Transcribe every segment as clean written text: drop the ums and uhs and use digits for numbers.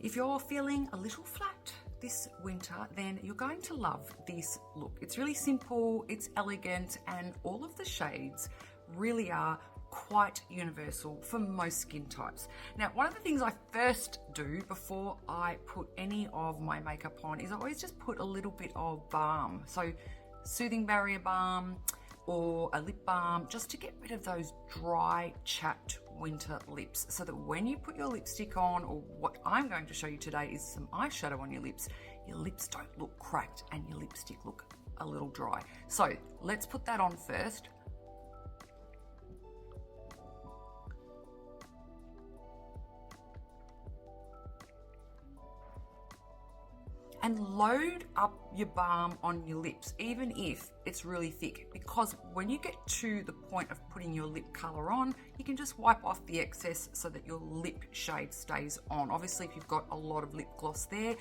If you're feeling a little flat this winter, then you're going to love this look. It's really simple, it's elegant, and all of the shades really are quite universal for most skin types. Now, one of the things I first do before I put any of my makeup on is I always just put a little bit of balm. So soothing barrier balm or a lip balm, just to get rid of those dry, chapped winter lips, so that when you put your lipstick on, or what I'm going to show you today is some eyeshadow on your lips don't look cracked and your lipstick look a little dry. So let's put that on first. And load up your balm on your lips, even if it's really thick, because when you get to the point of putting your lip color on, you can just wipe off the excess so that your lip shade stays on. Obviously, if you've got a lot of lip gloss there,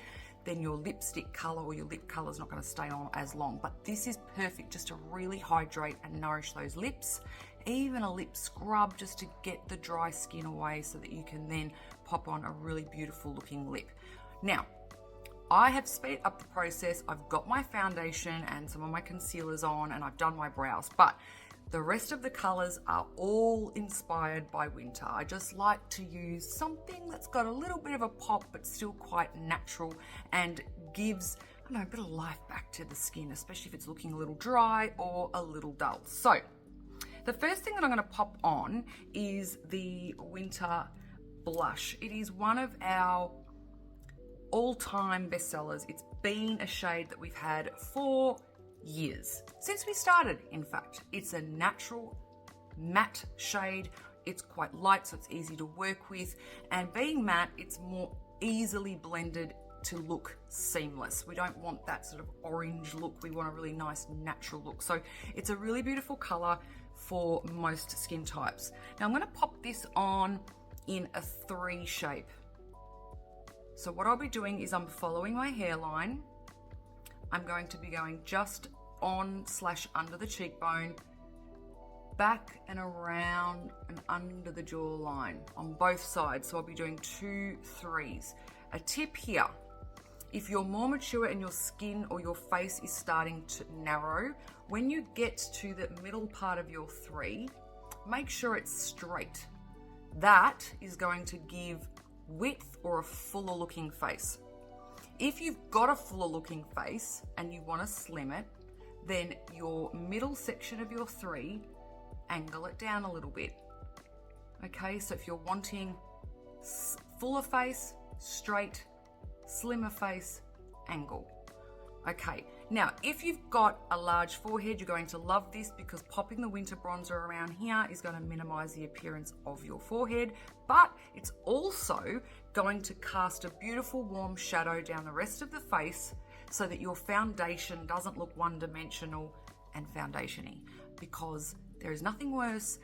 then your lipstick color or your lip color is not going to stay on as long. But this is perfect just to really hydrate and nourish those lips. Even a lip scrub just to get the dry skin away so that you can then pop on a really beautiful looking lip. Now, I have sped up the process. I've got my foundation and some of my concealers on, and I've done my brows, but the rest of the colors are all inspired by winter. I just like to use something that's got a little bit of a pop, but still quite natural and gives, I don't know, a bit of life back to the skin, especially if it's looking a little dry or a little dull. So the first thing that I'm going to pop on is the winter blush. It is one of our all-time bestsellers. It's been a shade that we've had for years, since we started, in fact. It's a natural matte shade. It's quite light, so it's easy to work with, and being matte, it's more easily blended to look seamless. We don't want that sort of orange look. We want a really nice natural look. So it's a really beautiful color for most skin types. Now I'm going to pop this on in a 3 shape. So what I'll be doing is I'm following my hairline. I'm going to be going just on/under the cheekbone, back and around and under the jawline on both sides. So I'll be doing 2 3s. A tip here, if you're more mature and your skin or your face is starting to narrow, when you get to the middle part of your 3, make sure it's straight. That is going to give width or a fuller looking face. If you've got a fuller looking face and you want to slim it, then your middle section of your 3, angle it down a little bit. Okay, so if you're wanting fuller face, straight, slimmer face, angle. Okay, now if you've got a large forehead, you're going to love this, because popping the winter bronzer around here is going to minimize the appearance of your forehead, but it's also going to cast a beautiful warm shadow down the rest of the face so that your foundation doesn't look one-dimensional and foundation-y, because there is nothing worse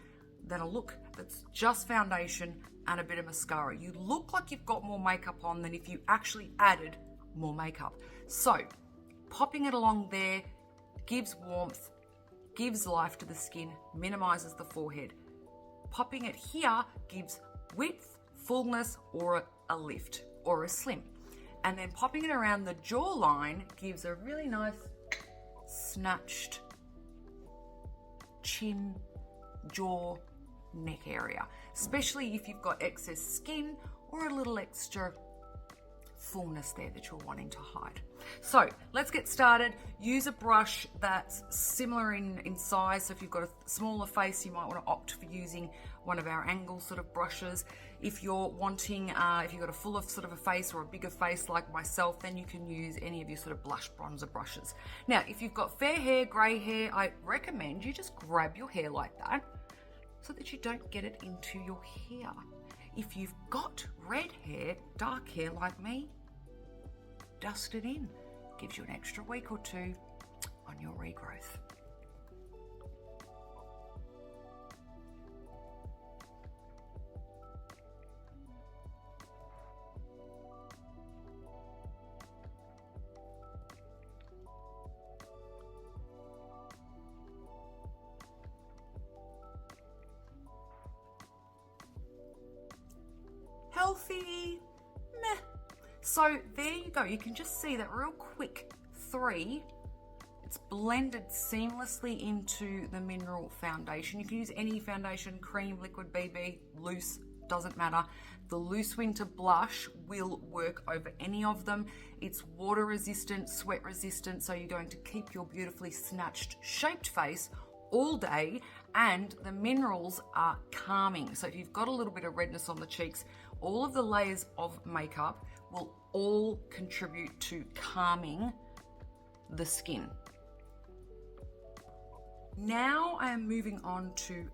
than a look that's just foundation and a bit of mascara. You look like you've got more makeup on than if you actually added more makeup. So popping it along there gives warmth, gives life to the skin, minimizes the forehead. Popping it here gives width, fullness, or a lift or a slim. And then popping it around the jawline gives a really nice snatched chin, jaw, neck area, especially if you've got excess skin or a little extra fullness there that you're wanting to hide. So let's get started. Use a brush that's similar in size. So if you've got a smaller face, you might want to opt for using one of our angle sort of brushes. If you're wanting, if you've got a fuller sort of a face or a bigger face like myself, then you can use any of your sort of blush bronzer brushes. Now, if you've got fair hair, grey hair, I recommend you just grab your hair like that so that you don't get it into your hair. If you've got red hair, dark hair like me, dust it in. Gives you an extra week or 2 on your regrowth. Healthy, meh. So there you go. You can just see that real quick 3. It's blended seamlessly into the mineral foundation. You can use any foundation, cream, liquid, BB, loose, doesn't matter. The loose winter blush will work over any of them. It's water resistant, sweat resistant, so you're going to keep your beautifully snatched, shaped face all day, and the minerals are calming. So if you've got a little bit of redness on the cheeks, all of the layers of makeup will all contribute to calming the skin. Now I am moving on to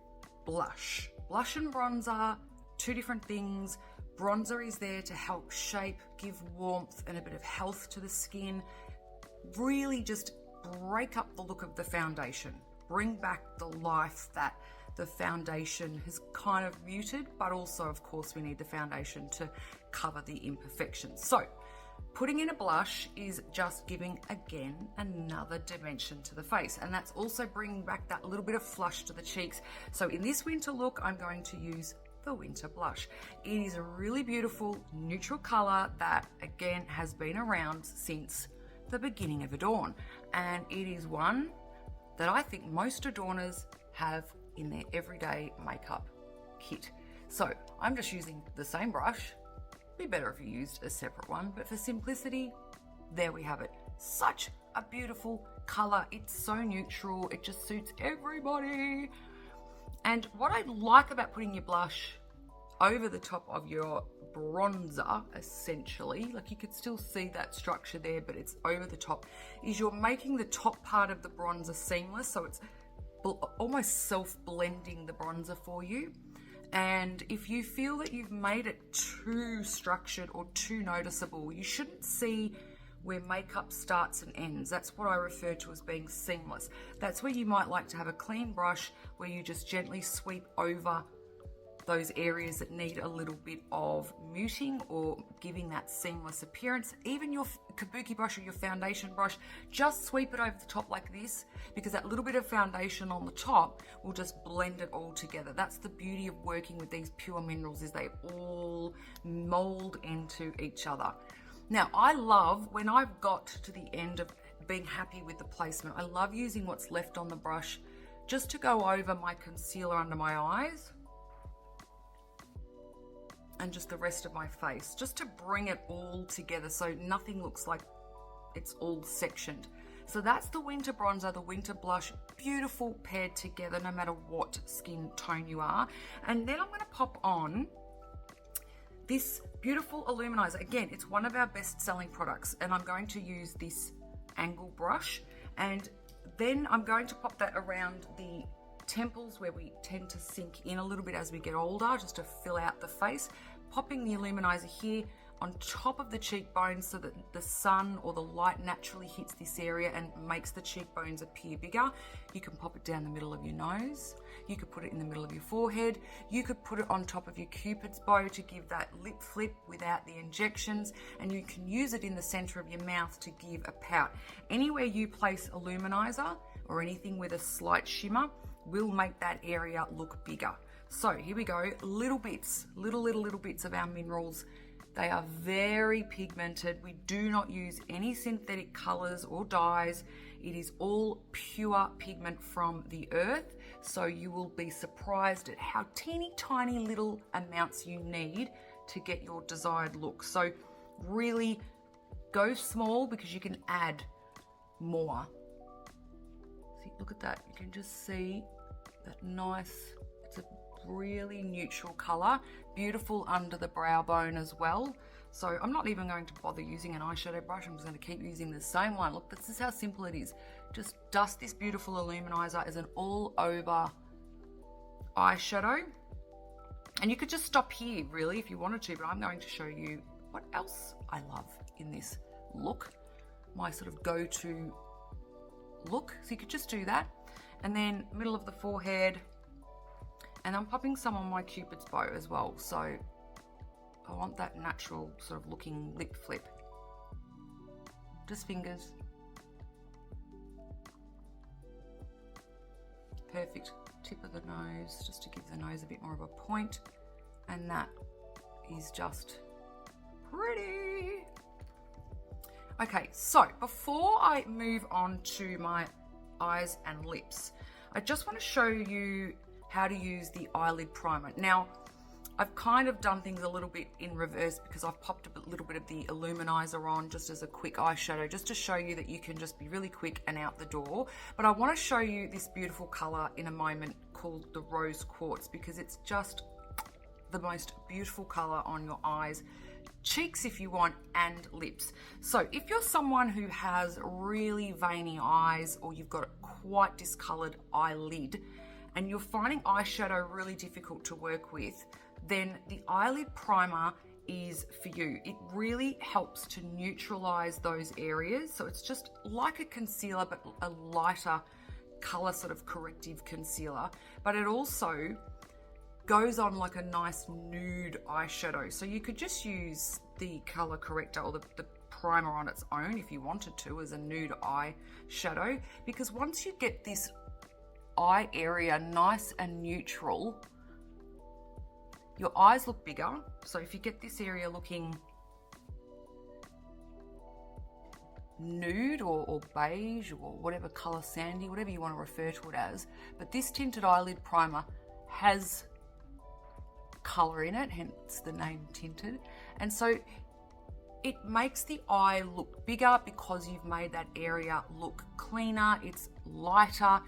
blush. Blush and bronzer, 2 different things. Bronzer is there to help shape, give warmth and a bit of health to the skin. Really just break up the look of the foundation. Bring back the life that the foundation has kind of muted, but also, of course, we need the foundation to cover the imperfections. So putting in a blush is just giving, again, another dimension to the face. And that's also bringing back that little bit of flush to the cheeks. So in this winter look, I'm going to use the winter blush. It is a really beautiful neutral color that, again, has been around since the beginning of Adorn. And it is one that I think most adorners have in their everyday makeup kit. So I'm just using the same brush. Be better if you used a separate one, but for simplicity, there we have it. Such a beautiful color. It's so neutral. It just suits everybody. And what I like about putting your blush over the top of your bronzer, essentially, like you could still see that structure there, but it's over the top, is you're making the top part of the bronzer seamless. So it's almost self-blending the bronzer for you. And if you feel that you've made it too structured or too noticeable, you shouldn't see where makeup starts and ends. That's what I refer to as being seamless. That's where you might like to have a clean brush where you just gently sweep over those areas that need a little bit of muting or giving that seamless appearance. Even your kabuki brush or your foundation brush, just sweep it over the top like this, because that little bit of foundation on the top will just blend it all together. That's the beauty of working with these pure minerals, is they all mold into each other. Now, I love, when I've got to the end of being happy with the placement, I love using what's left on the brush just to go over my concealer under my eyes and just the rest of my face, just to bring it all together so nothing looks like it's all sectioned. So that's the winter bronzer, the winter blush, beautiful paired together no matter what skin tone you are. And then I'm going to pop on this beautiful illuminizer. Again, it's one of our best-selling products, and I'm going to use this angle brush, and then I'm going to pop that around the temples where we tend to sink in a little bit as we get older, just to fill out the face. Popping the illuminizer here on top of the cheekbones so that the sun or the light naturally hits this area and makes the cheekbones appear bigger. You can pop it down the middle of your nose. You could put it in the middle of your forehead. You could put it on top of your cupid's bow to give that lip flip without the injections, and you can use it in the center of your mouth to give a pout. Anywhere you place a luminizer or anything with a slight shimmer will make that area look bigger. So here we go, little bits, little bits of our minerals. They are very pigmented. We do not use any synthetic colors or dyes. It is all pure pigment from the earth. So you will be surprised at how teeny tiny little amounts you need to get your desired look. So really go small, because you can add more. See, look at that. You can just see that nice, it's a really neutral color, beautiful under the brow bone as well. So I'm not even going to bother using an eyeshadow brush. I'm just going to keep using the same one. Look, this is how simple it is. Just dust this beautiful illuminizer as an all over eyeshadow, and you could just stop here really if you wanted to, but I'm going to show you what else I love in this look, my sort of go-to look. So you could just do that, and then middle of the forehead. And I'm popping some on my cupid's bow as well. So I want that natural sort of looking lip flip. Just fingers. Perfect. Tip of the nose, just to give the nose a bit more of a point. And that is just pretty. Okay, so before I move on to my eyes and lips, I just want to show you how to use the eyelid primer. Now, I've kind of done things a little bit in reverse because I've popped a little bit of the illuminizer on just as a quick eyeshadow, just to show you that you can just be really quick and out the door. But I want to show you this beautiful color in a moment called the Rose Quartz, because it's just the most beautiful color on your eyes, cheeks if you want, and lips. So if you're someone who has really veiny eyes, or you've got quite discolored eyelid, and you're finding eyeshadow really difficult to work with, then the eyelid primer is for you. It really helps to neutralize those areas. So it's just like a concealer, but a lighter color sort of corrective concealer. But it also goes on like a nice nude eyeshadow. So you could just use the color corrector or the primer on its own if you wanted to as a nude eyeshadow, because once you get this eye area nice and neutral, your eyes look bigger. So if you get this area looking nude or beige or whatever color, sandy, whatever you want to refer to it as, but this tinted eyelid primer has color in it, hence the name tinted. And so it makes the eye look bigger because you've made that area look cleaner. It's lighter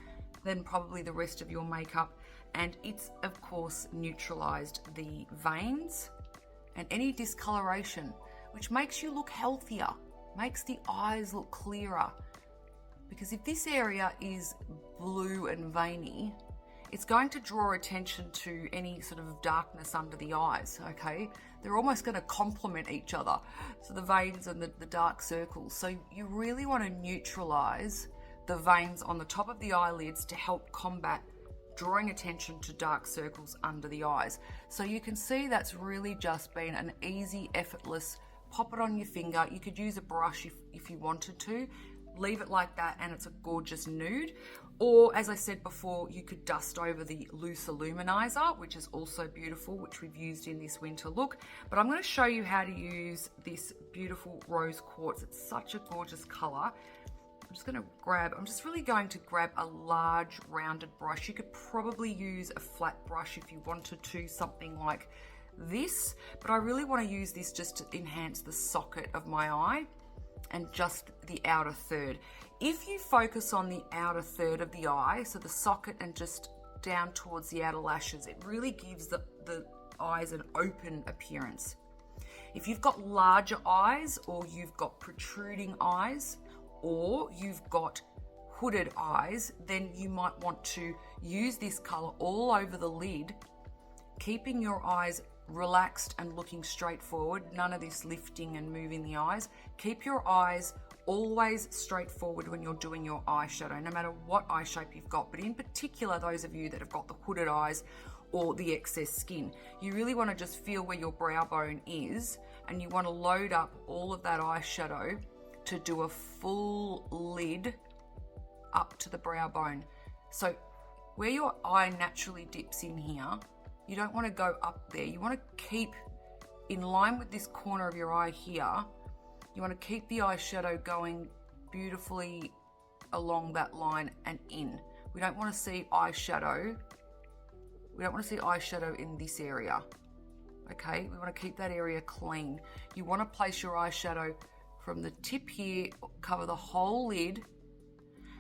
than probably the rest of your makeup. And it's, of course, neutralized the veins and any discoloration, which makes you look healthier, makes the eyes look clearer. Because if this area is blue and veiny, it's going to draw attention to any sort of darkness under the eyes, okay? They're almost going to complement each other, so the veins and the dark circles. So you really want to neutralize the veins on the top of the eyelids to help combat drawing attention to dark circles under the eyes. So you can see that's really just been an easy, effortless, pop it on your finger. You could use a brush if you wanted to, leave it like that and it's a gorgeous nude. Or as I said before, you could dust over the loose illuminizer, which is also beautiful, which we've used in this winter look. But I'm going to show you how to use this beautiful Rose Quartz. It's such a gorgeous color. I'm just really going to grab a large rounded brush. You could probably use a flat brush if you wanted to, something like this, but I really want to use this just to enhance the socket of my eye and just the outer third. If you focus on the outer third of the eye, so the socket and just down towards the outer lashes, it really gives the eyes an open appearance. If you've got larger eyes, or you've got protruding eyes, or you've got hooded eyes, then you might want to use this color all over the lid, keeping your eyes relaxed and looking straight forward. None of this lifting and moving the eyes. Keep your eyes always straight forward when you're doing your eyeshadow, no matter what eye shape you've got, but in particular those of you that have got the hooded eyes or the excess skin. You really want to just feel where your brow bone is, and you want to load up all of that eyeshadow to do a full lid up to the brow bone. So where your eye naturally dips in here, you don't want to go up there. You want to keep in line with this corner of your eye here. You want to keep the eyeshadow going beautifully along that line and in. We don't want to see eyeshadow. We don't want to see eyeshadow in this area. Okay, we want to keep that area clean. You want to place your eyeshadow from the tip here, cover the whole lid,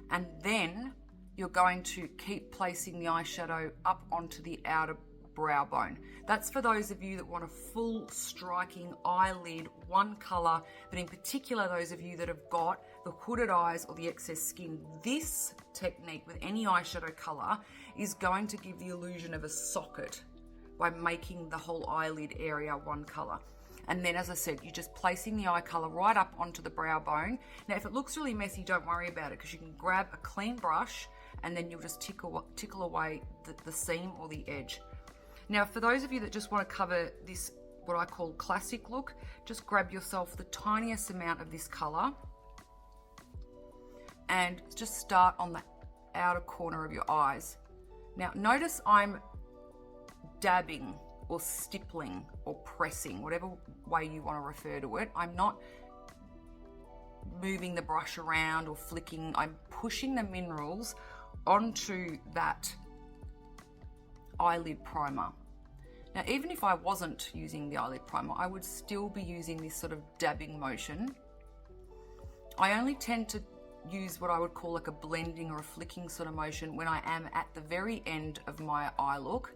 and then you're going to keep placing the eyeshadow up onto the outer brow bone. That's for those of you that want a full striking eyelid, one color, but in particular those of you that have got the hooded eyes or the excess skin. This technique with any eyeshadow color is going to give the illusion of a socket by making the whole eyelid area one color. And then, as I said, you're just placing the eye color right up onto the brow bone. Now, if it looks really messy, don't worry about it, because you can grab a clean brush and then you'll just tickle away the seam or the edge. Now, for those of you that just want to cover this, what I call classic look, just grab yourself the tiniest amount of this color and just start on the outer corner of your eyes. Now, notice I'm dabbing or stippling or pressing, whatever way you want to refer to it. I'm not moving the brush around or flicking. I'm pushing the minerals onto that eyelid primer. Now, even if I wasn't using the eyelid primer, I would still be using this sort of dabbing motion. I only tend to use what I would call like a blending or a flicking sort of motion when I am at the very end of my eye look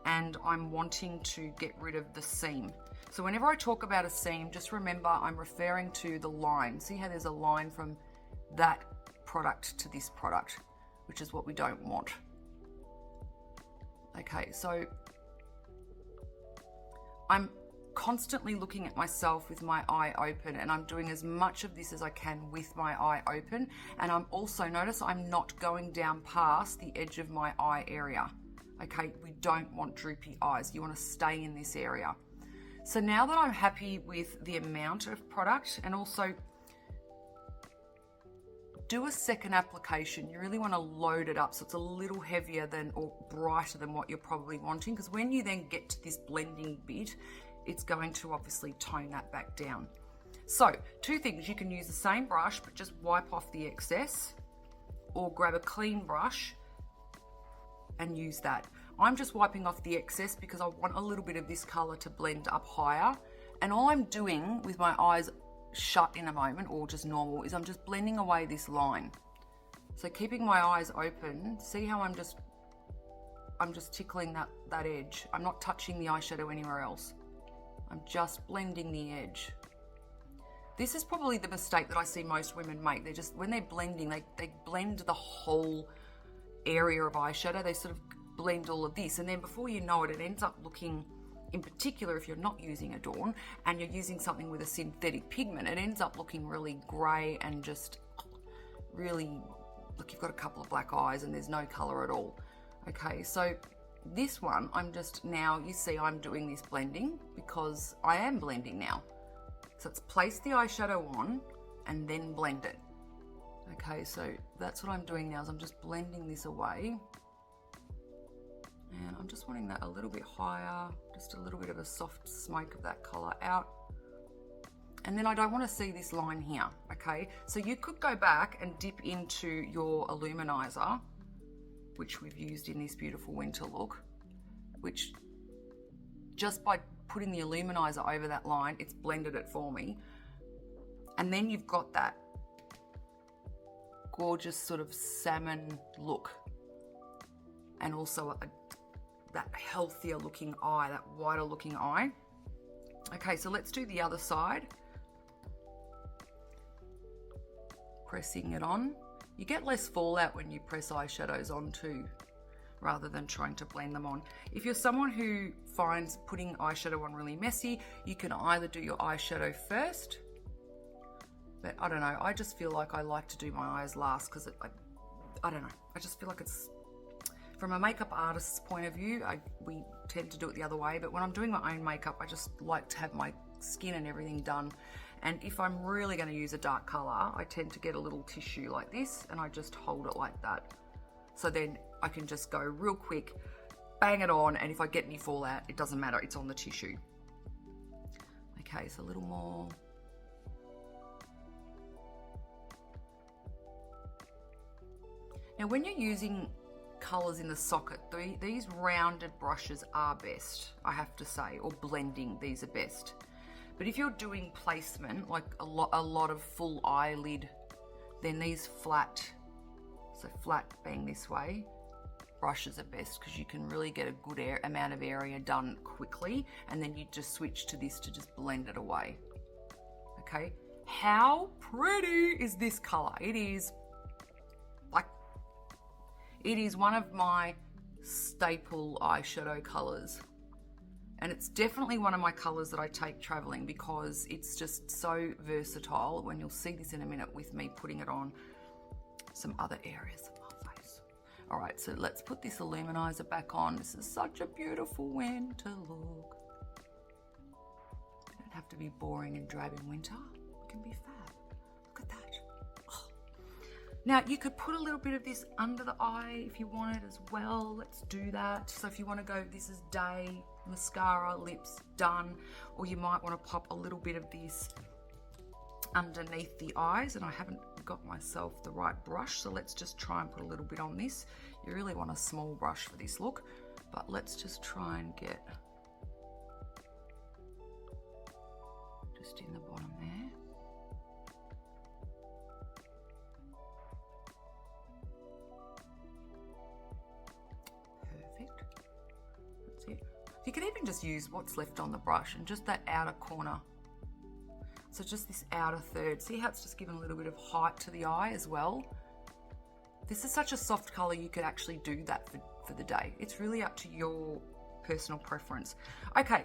and I'm wanting to get rid of the seam. So whenever I talk about a seam, just remember I'm referring to the line. See how there's a line from that product to this product, which is what we don't want. Okay, so I'm constantly looking at myself with my eye open, and I'm doing as much of this as I can with my eye open. And I'm also, notice I'm not going down past the edge of my eye area. Okay, we don't want droopy eyes. You want to stay in this area. So now that I'm happy with the amount of product, and also do a second application, you really want to load it up so it's a little heavier than or brighter than what you're probably wanting, because when you then get to this blending bit, it's going to obviously tone that back down. So two things, you can use the same brush but just wipe off the excess, or grab a clean brush and use that. I'm just wiping off the excess because I want a little bit of this color to blend up higher, and all I'm doing with my eyes shut in a moment, or just normal, is I'm just blending away this line. So keeping my eyes open, see how I'm just tickling that edge. I'm not touching the eyeshadow anywhere else. I'm just blending the edge. This is probably the mistake that I see most women make. They're just, when they're blending, they blend the whole area of eyeshadow. They sort of blend all of this, and then before you know it, it ends up looking, in particular if you're not using Adorn and you're using something with a synthetic pigment, it ends up looking really grey and just really, look, you've got a couple of black eyes and there's no colour at all. Okay, so this one, I'm just, now you see I'm doing this blending because I am blending now. So it's place the eyeshadow on and then blend it. Okay, so that's what I'm doing now, is I'm just blending this away. And I'm just wanting that a little bit higher, just a little bit of a soft smoke of that colour out. And then I don't want to see this line here, okay? So you could go back and dip into your illuminizer, which we've used in this beautiful winter look, which just by putting the illuminizer over that line, it's blended it for me. And then you've got that gorgeous sort of salmon look, and also that healthier looking eye, that wider looking eye. Okay, so let's do the other side. Pressing it on. You get less fallout when you press eyeshadows on too, rather than trying to blend them on. If you're someone who finds putting eyeshadow on really messy, you can either do your eyeshadow first, but I don't know, I just feel like I like to do my eyes last because I don't know, I just feel like it's, from a makeup artist's point of view, we tend to do it the other way, but when I'm doing my own makeup, I just like to have my skin and everything done. And if I'm really going to use a dark color, I tend to get a little tissue like this and I just hold it like that. So then I can just go real quick, bang it on, and if I get any fallout, it doesn't matter, it's on the tissue. Okay, so a little more. Now when you're using colors in the socket, these rounded brushes are best, I have to say, or blending, these are best. But if you're doing placement, like a lot of full eyelid, then these flat, so flat being this way, brushes are best because you can really get a good amount of area done quickly, and then you just switch to this to just blend it away. Okay, how pretty is this color? It is like, it is one of my staple eyeshadow colors. And it's definitely one of my colors that I take traveling because it's just so versatile. When you'll see this in a minute with me putting it on some other areas of my face. All right, so let's put this illuminizer back on. This is such a beautiful winter look. You don't have to be boring and drab in winter. It can be fab. Look at that. Oh. Now, you could put a little bit of this under the eye if you wanted as well. Let's do that. So if you want to go, this is day, mascara, lips, done. Or you might want to pop a little bit of this underneath the eyes, and I haven't got myself the right brush, so let's just try and put a little bit on this. You really want a small brush for this look, but let's just try and get just in the bottom there. Perfect. That's it. You can even just use what's left on the brush and just that outer corner. So just this outer third. See how it's just given a little bit of height to the eye as well? This is such a soft color, you could actually do that for the day. It's really up to your personal preference. Okay,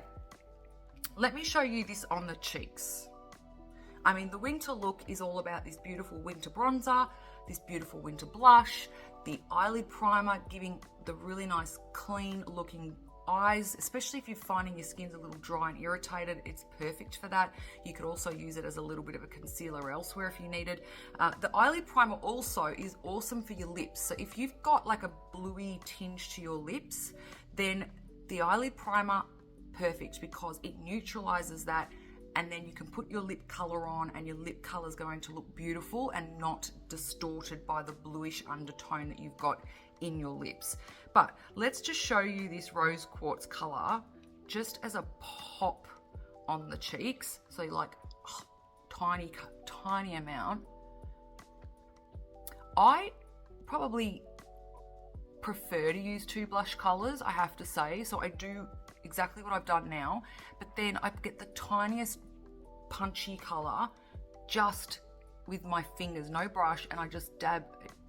let me show you this on the cheeks. I mean, the winter look is all about this beautiful winter bronzer, this beautiful winter blush, the eyelid primer, giving the really nice clean looking eyes, especially if you're finding your skin's a little dry and irritated. It's perfect for that. You could also use it as a little bit of a concealer elsewhere if you needed. The eyelid primer also is awesome for your lips. So if you've got like a bluey tinge to your lips, then the eyelid primer, perfect, because it neutralizes that, and then you can put your lip color on and your lip color is going to look beautiful and not distorted by the bluish undertone that you've got in your lips. But let's just show you this rose quartz color just as a pop on the cheeks. So like tiny amount. I probably prefer to use two blush colors, I have to say. So I do exactly what I've done now, but then I get the tiniest punchy color just with my fingers, no brush, and I just dab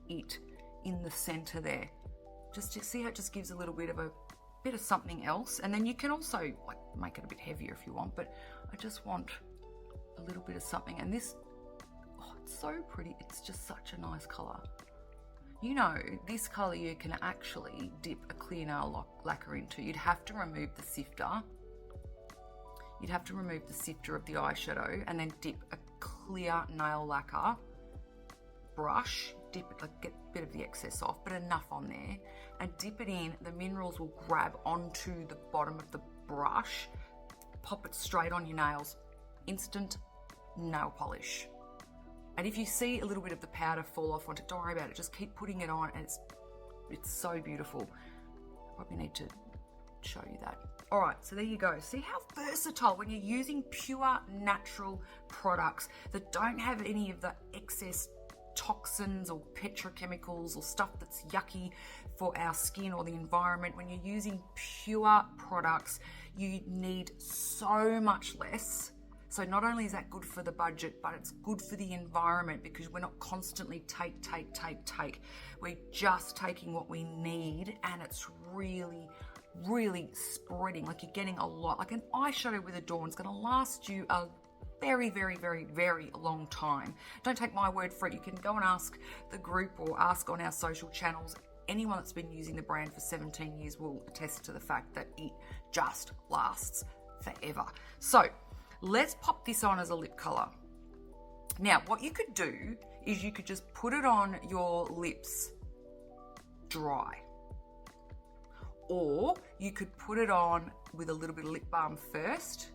it in the center there. Just to see how it just gives a little bit of something else. And then you can also like make it a bit heavier if you want, but I just want a little bit of something. And this, oh, it's so pretty. It's just such a nice color. You know, this color you can actually dip a clear nail lacquer into. You'd have to remove the sifter. You'd have to remove the sifter of the eyeshadow and then dip a clear nail lacquer brush, dip it, like get a bit of the excess off, but enough on there, and dip it in. The minerals will grab onto the bottom of the brush, pop it straight on your nails, instant nail polish. And if you see a little bit of the powder fall off onto it, don't worry about it, just keep putting it on, and it's so beautiful. Probably need to show you that. All right, so there you go. See how versatile when you're using pure natural products that don't have any of the excess toxins or petrochemicals or stuff that's yucky for our skin or the environment. When you're using pure products, you need so much less. So not only is that good for the budget, but it's good for the environment, because we're not constantly take. We're just taking what we need, and it's really spreading. Like, you're getting a lot. Like an eyeshadow with Adorn is going to last you a very long time. Don't take my word for it. You can go and ask the group or ask on our social channels. Anyone that's been using the brand for 17 years will attest to the fact that it just lasts forever. So let's pop this on as a lip color. Now, what you could do is you could just put it on your lips dry, or you could put it on with a little bit of lip balm first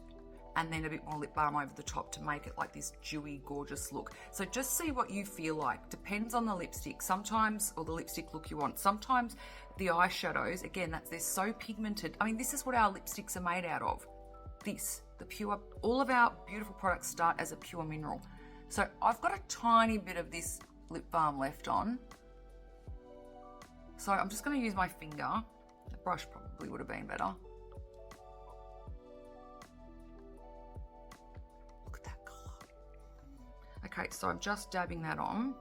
and then a bit more lip balm over the top to make it like this dewy, gorgeous look. So just see what you feel like. Depends on the lipstick sometimes, or the lipstick look you want. Sometimes the eyeshadows, again, they're so pigmented. I mean, this is what our lipsticks are made out of. All of our beautiful products start as a pure mineral. So I've got a tiny bit of this lip balm left on. So I'm just going to use my finger. The brush probably would have been better. Look at that color. Okay, so I'm just dabbing that on.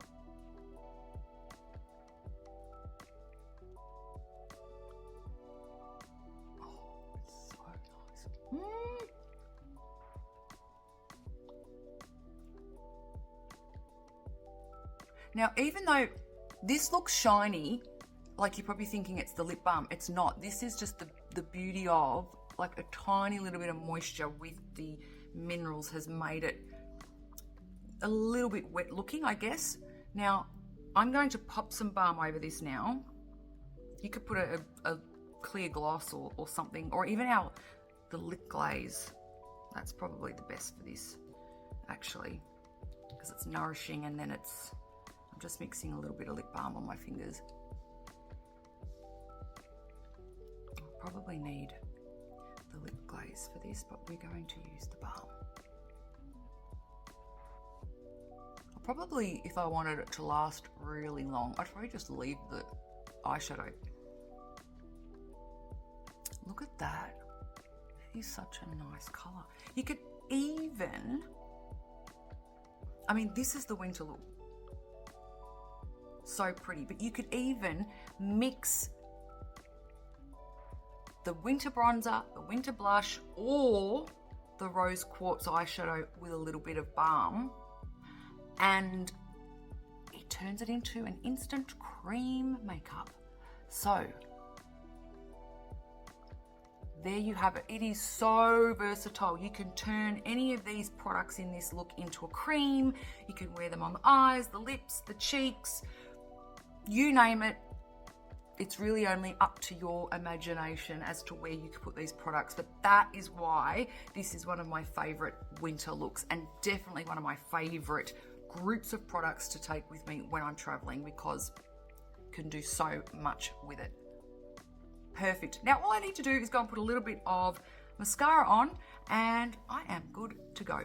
Oh, it's so nice. Now, even though this looks shiny, like you're probably thinking it's the lip balm, it's not. This is just the beauty of like a tiny little bit of moisture with the minerals has made it a little bit wet looking, I guess. Now, I'm going to pop some balm over this now. You could put a clear gloss or something, or even the lip glaze. That's probably the best for this, actually. because it's nourishing, and then I'm just mixing a little bit of lip balm on my fingers. I'll probably need the lip glaze for this, but we're going to use the balm. I'll probably, if I wanted it to last really long, I'd probably just leave the eyeshadow. Look at that. It is such a nice color. You could even, I mean, this is the winter look. So pretty, but you could even mix the winter bronzer, the winter blush, or the rose quartz eyeshadow with a little bit of balm, and it turns it into an instant cream makeup. So there you have it. It is so versatile. You can turn any of these products in this look into a cream. You can wear them on the eyes, the lips, the cheeks, you name it. It's really only up to your imagination as to where you can put these products. But that is why this is one of my favorite winter looks, and definitely one of my favorite groups of products to take with me when I'm traveling, because you can do so much with it. Perfect. Now all I need to do is go and put a little bit of mascara on, and I am good to go.